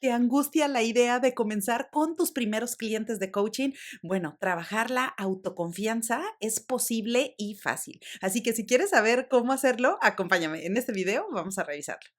¿Te angustia la idea de comenzar con tus primeros clientes de coaching? Bueno, trabajar la autoconfianza es posible y fácil. Así que si quieres saber cómo hacerlo, acompáñame. En este video vamos a revisarlo.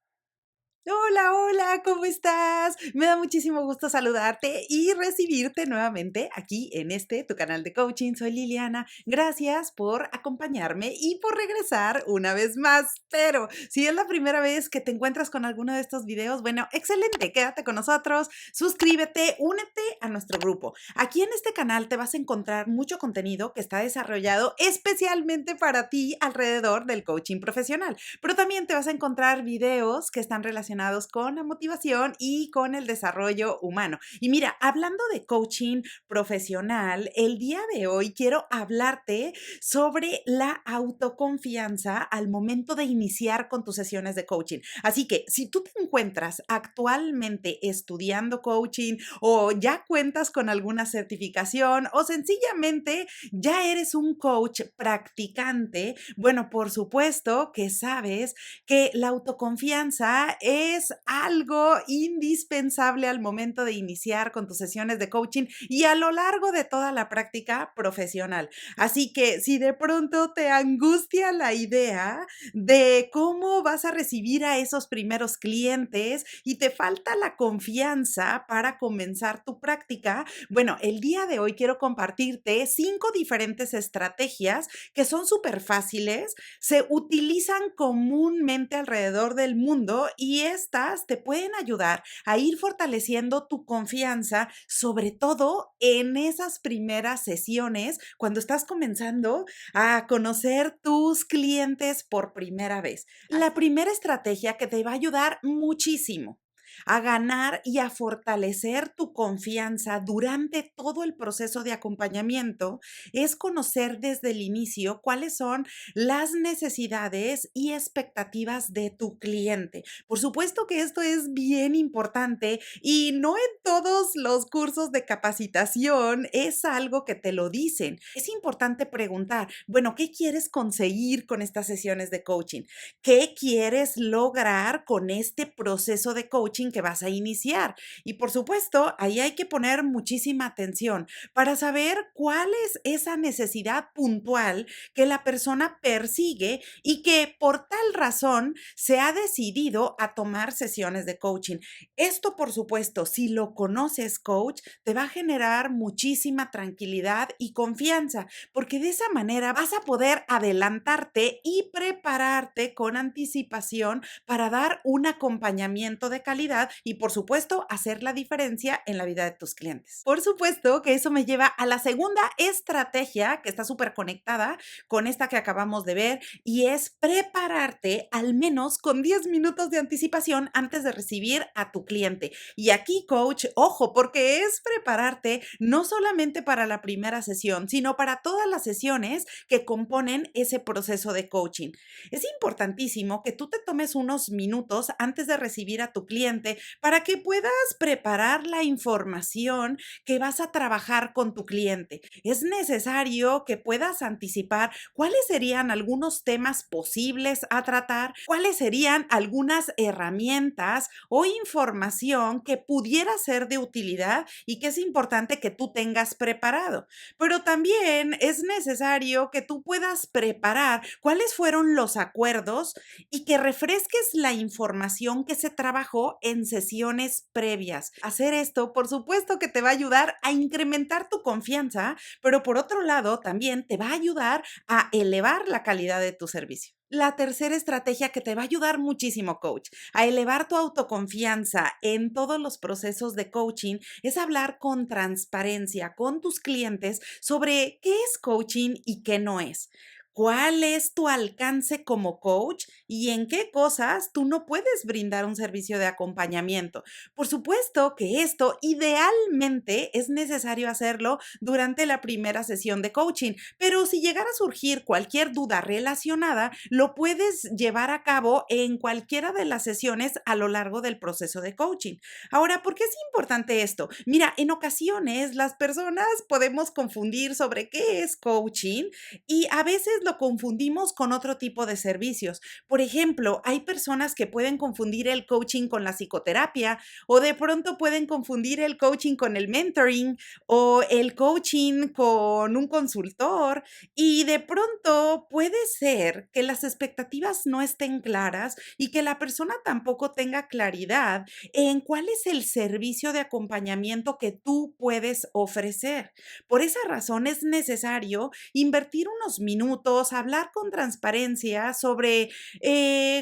Hola, hola, ¿cómo estás? Me da muchísimo gusto saludarte y recibirte nuevamente aquí en tu canal de coaching. Soy Liliana. Gracias por acompañarme y por regresar una vez más. Pero si es la primera vez que te encuentras con alguno de estos videos, bueno, excelente, quédate con nosotros, suscríbete, únete a nuestro grupo. Aquí en este canal te vas a encontrar mucho contenido que está desarrollado especialmente para ti alrededor del coaching profesional, pero también te vas a encontrar videos que están relacionados con la motivación y con el desarrollo humano. Y mira, hablando de coaching profesional, el día de hoy quiero hablarte sobre la autoconfianza al momento de iniciar con tus sesiones de coaching. Así que si tú te encuentras actualmente estudiando coaching o ya cuentas con alguna certificación o sencillamente ya eres un coach practicante, bueno, por supuesto que sabes que la autoconfianza es algo indispensable al momento de iniciar con tus sesiones de coaching y a lo largo de toda la práctica profesional. Así que si de pronto te angustia la idea de cómo vas a recibir a esos primeros clientes y te falta la confianza para comenzar tu práctica, bueno, el día de hoy quiero compartirte 5 diferentes estrategias que son súper fáciles, se utilizan comúnmente alrededor del mundo y estas te pueden ayudar a ir fortaleciendo tu confianza, sobre todo en esas primeras sesiones cuando estás comenzando a conocer tus clientes por primera vez. La primera estrategia que te va a ayudar muchísimo a ganar y a fortalecer tu confianza durante todo el proceso de acompañamiento es conocer desde el inicio cuáles son las necesidades y expectativas de tu cliente. Por supuesto que esto es bien importante y no en todos los cursos de capacitación es algo que te lo dicen. Es importante preguntar, bueno, ¿qué quieres conseguir con estas sesiones de coaching? ¿Qué quieres lograr con este proceso de coaching que vas a iniciar? Y por supuesto, ahí hay que poner muchísima atención para saber cuál es esa necesidad puntual que la persona persigue y que por tal razón se ha decidido a tomar sesiones de coaching. Esto, por supuesto, si lo conoces, coach, te va a generar muchísima tranquilidad y confianza, porque de esa manera vas a poder adelantarte y prepararte con anticipación para dar un acompañamiento de calidad y, por supuesto, hacer la diferencia en la vida de tus clientes. Por supuesto que eso me lleva a la segunda estrategia que está súper conectada con esta que acabamos de ver y es prepararte al menos con 10 minutos de anticipación antes de recibir a tu cliente. Y aquí, coach, ojo, porque es prepararte no solamente para la primera sesión, sino para todas las sesiones que componen ese proceso de coaching. Es importantísimo que tú te tomes unos minutos antes de recibir a tu cliente para que puedas preparar la información que vas a trabajar con tu cliente. Es necesario que puedas anticipar cuáles serían algunos temas posibles a tratar, cuáles serían algunas herramientas o información que pudiera ser de utilidad y que es importante que tú tengas preparado. Pero también es necesario que tú puedas preparar cuáles fueron los acuerdos y que refresques la información que se trabajó en sesiones previas. Hacer esto, por supuesto que te va a ayudar a incrementar tu confianza, pero por otro lado, también te va a ayudar a elevar la calidad de tu servicio. La tercera estrategia que te va a ayudar muchísimo, coach, a elevar tu autoconfianza en todos los procesos de coaching es hablar con transparencia con tus clientes sobre qué es coaching y qué no es. ¿Cuál es tu alcance como coach y en qué cosas tú no puedes brindar un servicio de acompañamiento? Por supuesto que esto idealmente es necesario hacerlo durante la primera sesión de coaching, pero si llegara a surgir cualquier duda relacionada, lo puedes llevar a cabo en cualquiera de las sesiones a lo largo del proceso de coaching. Ahora, ¿por qué es importante esto? Mira, en ocasiones las personas podemos confundir sobre qué es coaching y a veces lo confundimos con otro tipo de servicios. Por ejemplo, hay personas que pueden confundir el coaching con la psicoterapia o de pronto pueden confundir el coaching con el mentoring o el coaching con un consultor y de pronto puede ser que las expectativas no estén claras y que la persona tampoco tenga claridad en cuál es el servicio de acompañamiento que tú puedes ofrecer. Por esa razón es necesario invertir unos minutos, hablar con transparencia sobre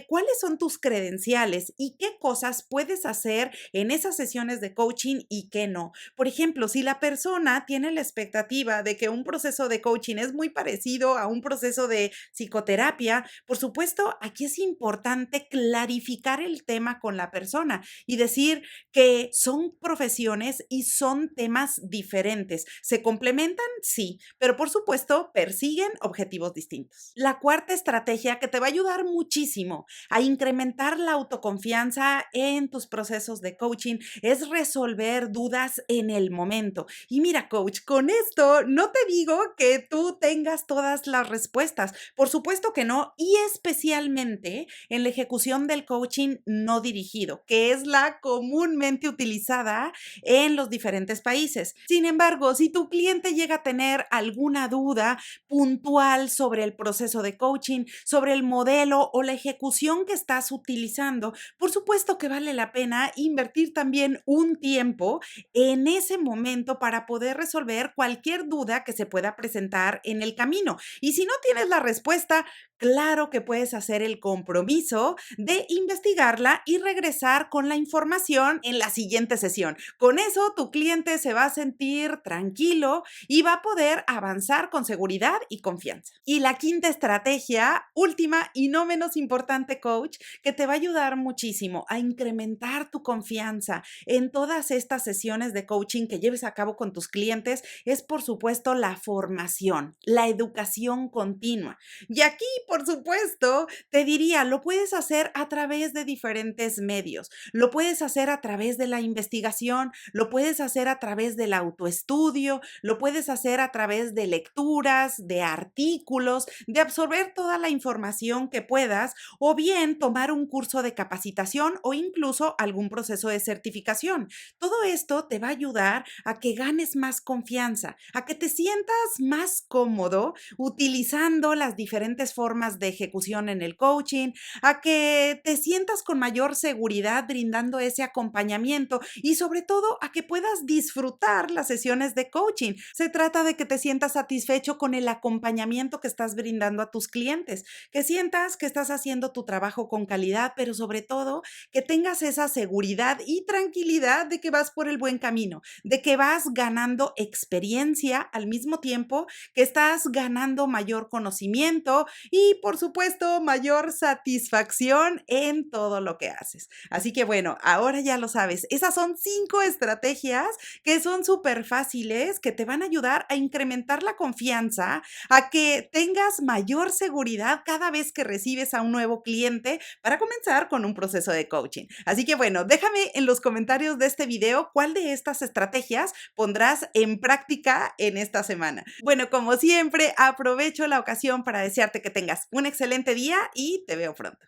cuáles son tus credenciales y qué cosas puedes hacer en esas sesiones de coaching y qué no. Por ejemplo, si la persona tiene la expectativa de que un proceso de coaching es muy parecido a un proceso de psicoterapia, por supuesto, aquí es importante clarificar el tema con la persona y decir que son profesiones y son temas diferentes. ¿Se complementan? Sí, pero por supuesto persiguen objetivos distintos. La cuarta estrategia que te va a ayudar muchísimo a incrementar la autoconfianza en tus procesos de coaching es resolver dudas en el momento. Y mira, coach, con esto no te digo que tú tengas todas las respuestas. Por supuesto que no, y especialmente en la ejecución del coaching no dirigido, que es la comúnmente utilizada en los diferentes países. Sin embargo, si tu cliente llega a tener alguna duda puntual sobre el proceso de coaching, sobre el modelo o la ejecución que estás utilizando, por supuesto que vale la pena invertir también un tiempo en ese momento para poder resolver cualquier duda que se pueda presentar en el camino. Y si no tienes la respuesta, claro que puedes hacer el compromiso de investigarla y regresar con la información en la siguiente sesión. Con eso, tu cliente se va a sentir tranquilo y va a poder avanzar con seguridad y confianza. Y la quinta estrategia, última y no menos importante, coach, que te va a ayudar muchísimo a incrementar tu confianza en todas estas sesiones de coaching que lleves a cabo con tus clientes, es por supuesto la formación, la educación continua. Y aquí, por supuesto, te diría, lo puedes hacer a través de diferentes medios. Lo puedes hacer a través de la investigación, lo puedes hacer a través del autoestudio, lo puedes hacer a través de lecturas, de artículos, de absorber toda la información que puedas o bien tomar un curso de capacitación o incluso algún proceso de certificación. Todo esto te va a ayudar a que ganes más confianza, a que te sientas más cómodo utilizando las diferentes formas de ejecución en el coaching, a que te sientas con mayor seguridad brindando ese acompañamiento y sobre todo a que puedas disfrutar las sesiones de coaching. Se trata de que te sientas satisfecho con el acompañamiento que estás brindando a tus clientes, que sientas que estás haciendo tu trabajo con calidad, pero sobre todo que tengas esa seguridad y tranquilidad de que vas por el buen camino, de que vas ganando experiencia al mismo tiempo que estás ganando mayor conocimiento y, por supuesto, mayor satisfacción en todo lo que haces. Así que bueno, ahora ya lo sabes. Esas son 5 estrategias que son súper fáciles, que te van a ayudar a incrementar la confianza, a que tengas mayor seguridad cada vez que recibes a un nuevo cliente para comenzar con un proceso de coaching. Así que bueno, déjame en los comentarios de este video cuál de estas estrategias pondrás en práctica en esta semana. Bueno, como siempre, aprovecho la ocasión para desearte que tengas un excelente día y te veo pronto.